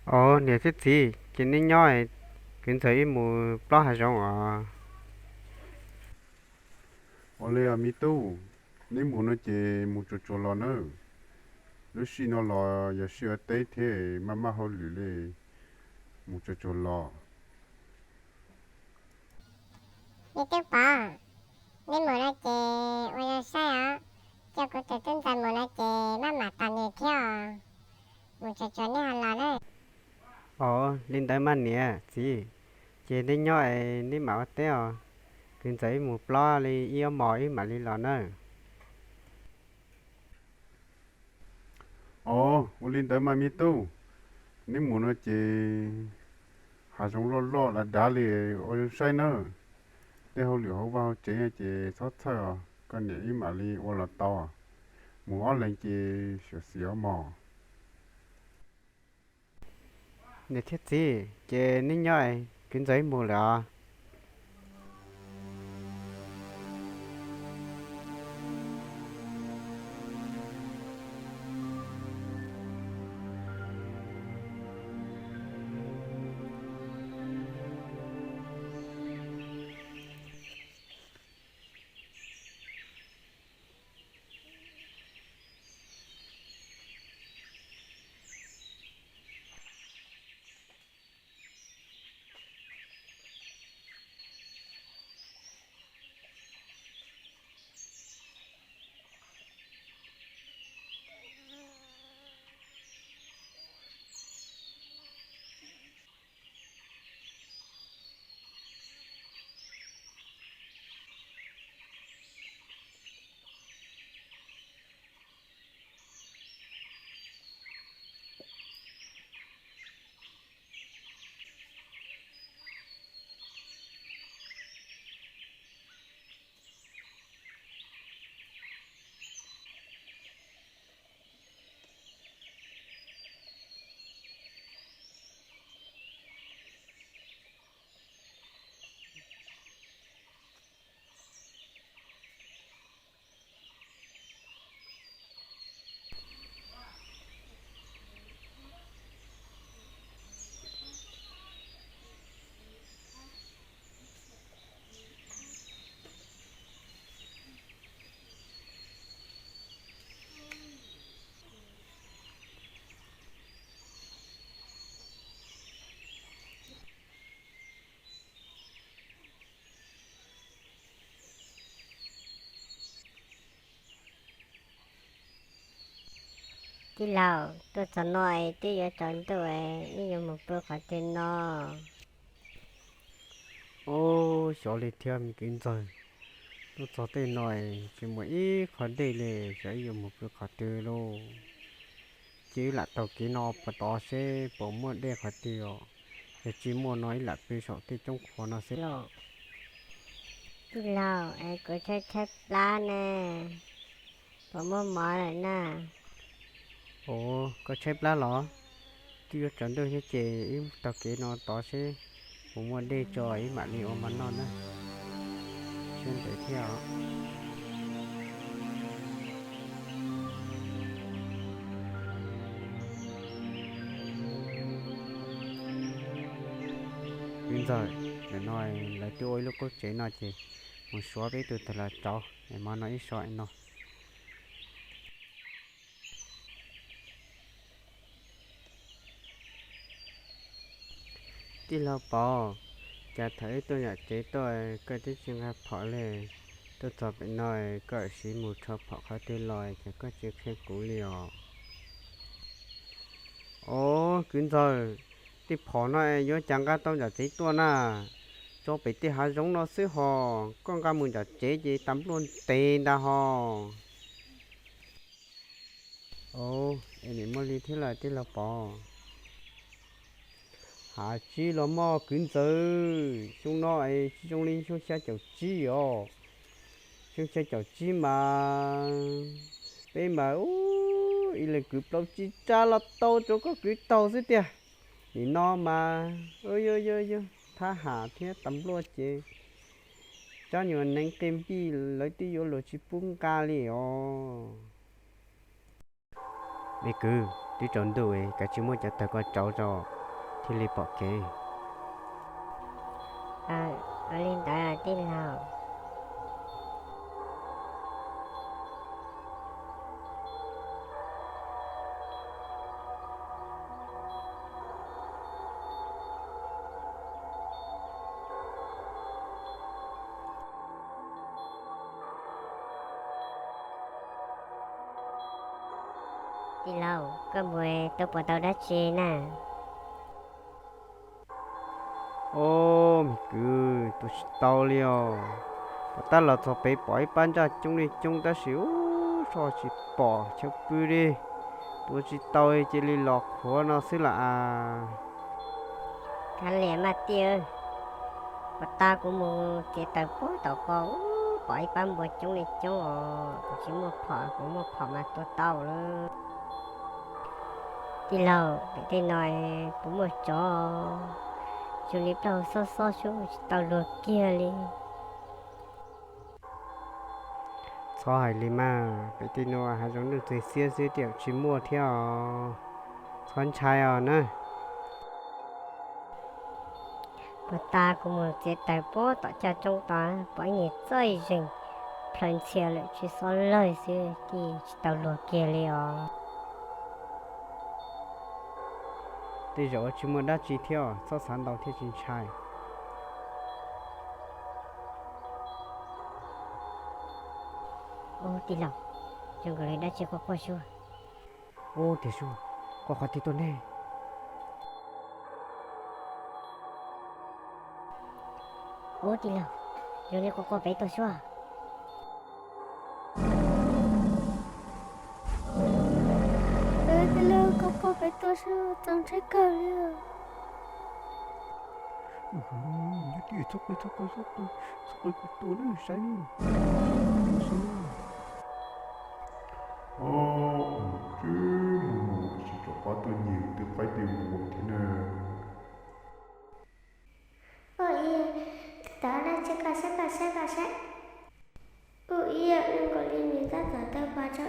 Ồ, nè thế gì, chỉ nên nhoi, kiến thấy mù lo hạt giống à. Ole a mi tu ni mu no che mu cho cho lo no lu shi no lo ya shi a te the mama ho lu le mu cho lo Itu pa, ni muna che wala saya, cho cô tự tin tại muna che mà tàn nhị theo, một cho ni hala đấy. Ồ, linh tới mà nè, gì, chỉ nên nhoi, nên bảo té à, kiến thấy mù lo li yêu mỏi mà li lo nữa. o ulin da ma mi tu ni mu no che ha jong lo la da le o sai no te ho lu ho ba che che so cha con ni ma li o la to mu o len che sio sio mo Nè thế gì, chỉ nên nhoi, kiến thấy mù là. Đi lâu, tôi cho nói, tôi giờ chọn tôi, ni dùng một bữa khỏi tên nó. Ồ, chỗ li theo mình kiến rồi. Tôi cho tên nói, chỉ mỗi ít khoản đây lệ, sẽ dùng một cái khó tư lô. Chỉ là tàu kỹ nó, và đó sẽ bỏ mua để khó tiêu. Thì chỉ mua nói là bây giờ thì trong khó nó sẽ. Lộ, đi lâu, ai có chơi chơi lá nè, có mua mỏ lại nè. Ồ, có chép lá lỏ. Chưa chọn được như chị im tao kế nó tỏ sẽ cũng muốn đi cho ấy mà đi ôm ăn non á. Chuyên để theo. Bây giờ để nói là tôi lúc có chế nó chị một số bé tôi thật là cháu để mà nói ít sợ nó. Đi lâu bỏ. Chả thấy tôi nhà chế tôi cái tí trường hợp phỏ lề. Tôi cho bị nói cỡ xí một cho phỏ khó tên lòi chỉ có chiếc xe cũ liều. Ồ, kín rồi. Thì phỏ nói nhớ chẳng có tao nhà chế tôi nà. Cho bị tí hạ giống nó xứ hò. Con ca mừng nhà chế gì tắm luôn tên đà hò. Ồ, em nghĩ mới lý thế là tí là bỏ. Hạ chi là mò kín rồi. Chúng nó ấy, chúng linh chúng xe chậu chi ồ. Chúng xe chậu chi mà. Bên mà ý là cứ lâu chi cha là tàu cho có cứ tàu xí tìa. Thì nó mà. Ôi ôi ôi ôi. Tha hạ thế tắm luôn chứ. Cho nhiều nâng kênh bi lấy tí vô lộ chi bung ca li ồ. Bê cứ, tí trốn đuổi, cả chú mua cho tao con cháu rồi. thì lấy bỏ kê ở lên đó là tin nào đi lâu có mùi tôi bỏ tàu đất chê nè ô mi cứ tôi tao liao ta là thọ bé bỏ bán ra chúng đi chúng ta xíu cho chỉ bỏ cho bự đi tôi chỉ tao chỉ đi lọt khó nó xí là khá lẽ mà tiêu và ta cũng mua cái tàu phố tàu con bỏ bán một chúng này chúng chỉ một phở cũng một phở mà tôi tàu nữa đi lâu để đi nói cũng một chỗ chú liếp đầu so chú tàu lượt kia đi sao hay đi mà bé tin nó hay giống được từ xưa xưa tiểu chỉ mua theo con trai nữa và ta cũng một cái tàu phố tàu cha trong ta bỏ nhẹ chơi rừng phần chia lại chỉ so lời xưa thì tàu lượt kia đi thì rồi chỉ mua đã chỉ theo sao sản đầu theo chính trai ô đi lâu chúng người đã chưa có qua chưa ô thì sao có khó thì tôi nè ô đi lâu chúng này có qua bé tôi chưa đi lâu có bé tôi chưa chẳng thấy cờ liêu nhất đi thôi cái tôi nó sai chứ mù chỉ cho quá tôi nhiều tôi phải tìm một thế nào ôi đó là sẽ ôi đừng có liên người ta giả tao vào cho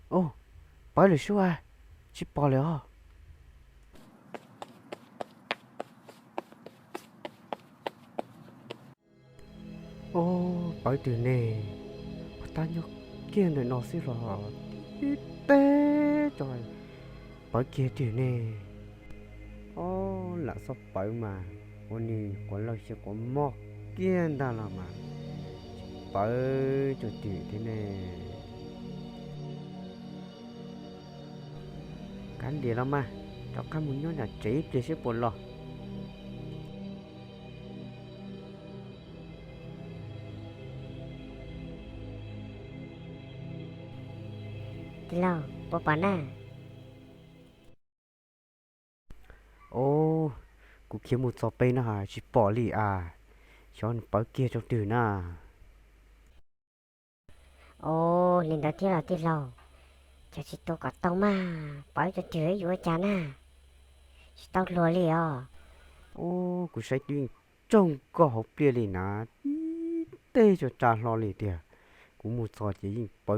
ô bỏ được số chỉ bỏ了ô bỏ từ nè ta nhóc kia này nó xí rồi tê trời bỏ kia từ nè ô là sao bỏ mà ô nè còn lâu sẽ có mò kia ta là mà bỏ cho từ thế nè cắn đi lắm mà cho các muốn nhớ là chỉ sẽ buồn lo đi lâu bố bán à ô cụ kiếm một số bên hả chỉ bỏ đi cho nó bỏ kia cho từ na ô lên đó thì là đi lâu cho chị tôi có tao mà bỏ cho chửi vô chán à chị tao lùa liò ô cụ sai tuyên trông có học bia đi na tê cho cha lo đi tiệt cụ một số chỉ bỏ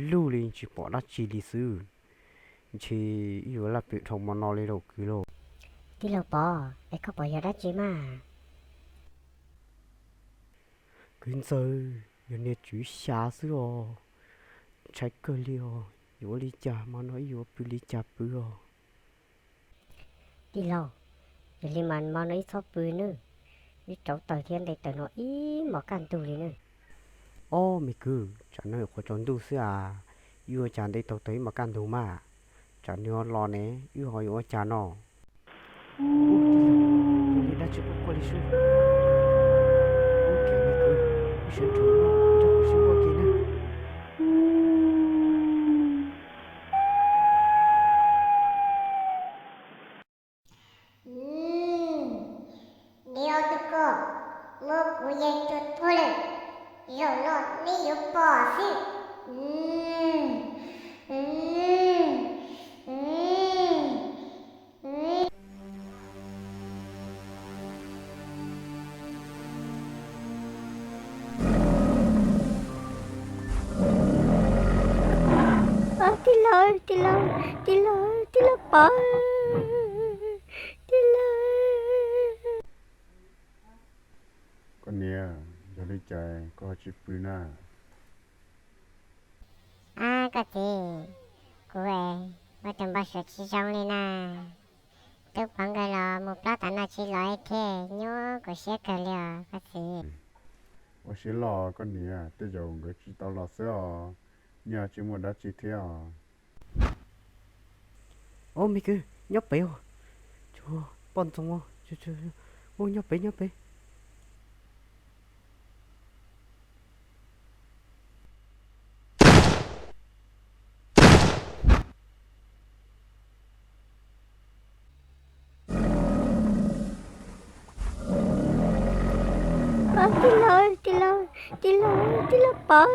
lưu lên chỉ bỏ đắt chi đi xứ chỉ yêu là bị thông mà nó lên đâu cứ lo đi lâu bỏ để có bỏ giờ đó chị mà kính sơ giờ này chú xa xứ trái cơ liều yêu lý cha mà nói yêu bị lý cha bữa đi lâu giờ li mà nó ít số bự nữa đi cháu tờ thiên đây tờ nó ít mà can tù đi nữa ô mày cứ chẳng nói có chọn tu xứ yêu chàng đây tao thấy mà can thủ mà chẳng nhớ lo nè yêu hỏi yêu chàng nó ô đi đã chụp qua đi xuống ô kìa mày cứ đi xuống chỗ nó chắc có xuống qua kia nè điều tôi có một cụ dạy cho thôi rồi nó đi yêu bỏ xí bỏ đi lỡ con nè giờ lấy chạy có chip na à có gì cô ấy mà tụi bà sợ chi trong lên à tôi bằng cái là một lát tao nói chi nói thế nhớ có sẽ cái liệu có gì 我写了个你啊，这就我知道了是哦，你要去么的几天啊？ ô mày cứ nhóc béo chú bọn trong chú ô nhóc bé đi lỡ bỏ